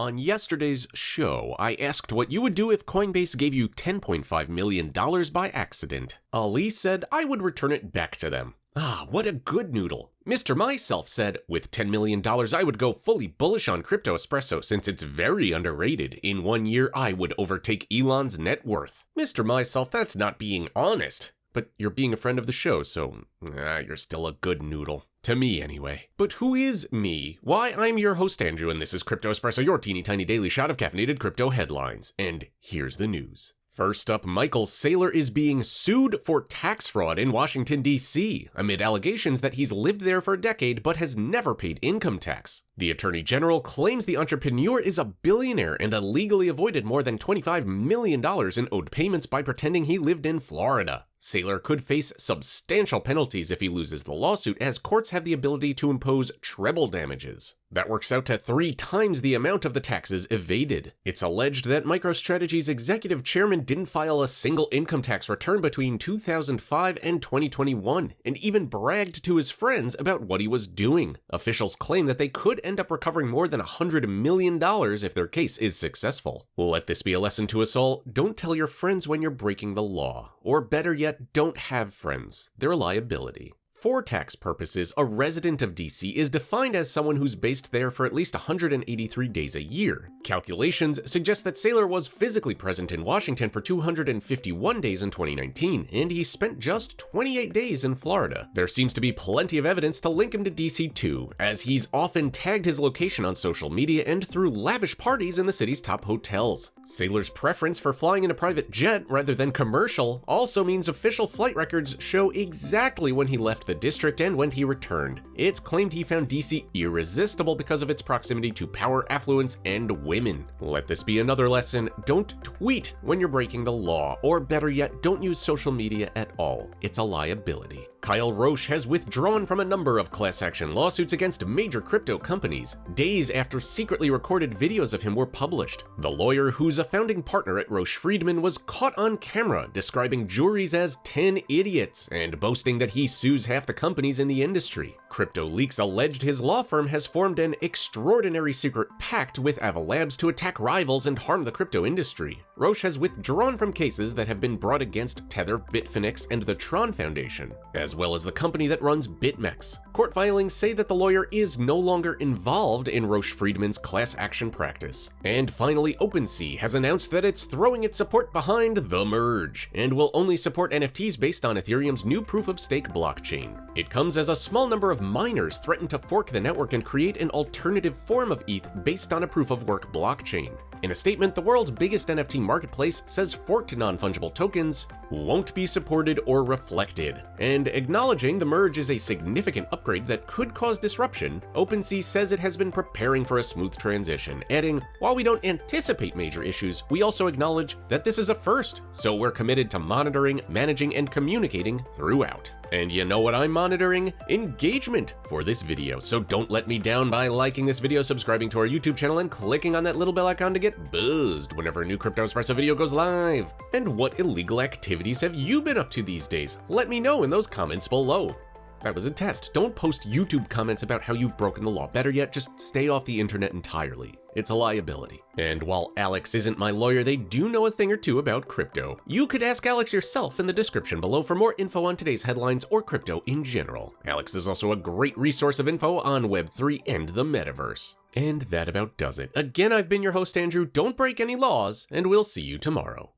On yesterday's show, I asked what you would do if Coinbase gave you $10.5 million by accident. Ali said I would return it back to them. Ah, what a good noodle. Mr. Myself said, with $10 million, I would go fully bullish on crypto Espresso since it's very underrated. In 1 year, I would overtake Elon's net worth. Mr. Myself, that's not being honest. But you're being a friend of the show, so you're still a good noodle. To me, anyway. But who is me? Why, I'm your host, Andrew, and this is Crypto Espresso, your teeny tiny daily shot of caffeinated crypto headlines. And here's the news. First up, Michael Saylor is being sued for tax fraud in Washington, D.C., amid allegations that he's lived there for a decade but has never paid income tax. The Attorney General claims the entrepreneur is a billionaire and illegally avoided more than $25 million in owed payments by pretending he lived in Florida. Saylor could face substantial penalties if he loses the lawsuit, as courts have the ability to impose treble damages. That works out to 3 times the amount of the taxes evaded. It's alleged that MicroStrategy's executive chairman didn't file a single income tax return between 2005 and 2021, and even bragged to his friends about what he was doing. Officials claim that they could end up recovering more than $100 million if their case is successful. Let this be a lesson to us all: don't tell your friends when you're breaking the law. Or better yet, don't have friends. They're a liability. For tax purposes, a resident of DC is defined as someone who's based there for at least 183 days a year. Calculations suggest that Saylor was physically present in Washington for 251 days in 2019, and he spent just 28 days in Florida. There seems to be plenty of evidence to link him to DC too, as he's often tagged his location on social media and threw lavish parties in the city's top hotels. Saylor's preference for flying in a private jet rather than commercial also means official flight records show exactly when he left the district and when he returned. It's claimed he found DC irresistible because of its proximity to power, affluence, and women. Let this be another lesson: don't tweet when you're breaking the law, or better yet, don't use social media at all. It's a liability. Kyle Roche has withdrawn from a number of class action lawsuits against major crypto companies, days after secretly recorded videos of him were published. The lawyer, who's a founding partner at Roche Freedman, was caught on camera describing juries as 10 idiots and boasting that he sues half the companies in the industry. Crypto Leaks alleged his law firm has formed an extraordinary secret pact with Avalabs to attack rivals and harm the crypto industry. Roche has withdrawn from cases that have been brought against Tether, Bitfinex, and the Tron Foundation, as well as the company that runs BitMEX. Court filings say that the lawyer is no longer involved in Roche Freedman's class action practice. And finally, OpenSea has announced that it's throwing its support behind the merge and will only support NFTs based on Ethereum's new proof-of-stake blockchain. It comes as a small number of miners threaten to fork the network and create an alternative form of ETH based on a proof-of-work blockchain. In a statement, the world's biggest NFT marketplace says forked non-fungible tokens won't be supported or reflected. And acknowledging the merge is a significant upgrade that could cause disruption, OpenSea says it has been preparing for a smooth transition, adding, "While we don't anticipate major issues, we also acknowledge that this is a first, so we're committed to monitoring, managing, and communicating throughout." And you know what I'm monitoring? Engagement for this video. So don't let me down by liking this video, subscribing to our YouTube channel, and clicking on that little bell icon to get buzzed whenever a new Crypto Espresso video goes live. And what illegal activities have you been up to these days? Let me know in those comments below. That was a test. Don't post YouTube comments about how you've broken the law. Better yet, just stay off the internet entirely. It's a liability. And while Alex isn't my lawyer, they do know a thing or two about crypto. You could ask Alex yourself in the description below for more info on today's headlines or crypto in general. Alex is also a great resource of info on Web3 and the metaverse. And that about does it. Again, I've been your host, Andrew. Don't break any laws, and we'll see you tomorrow.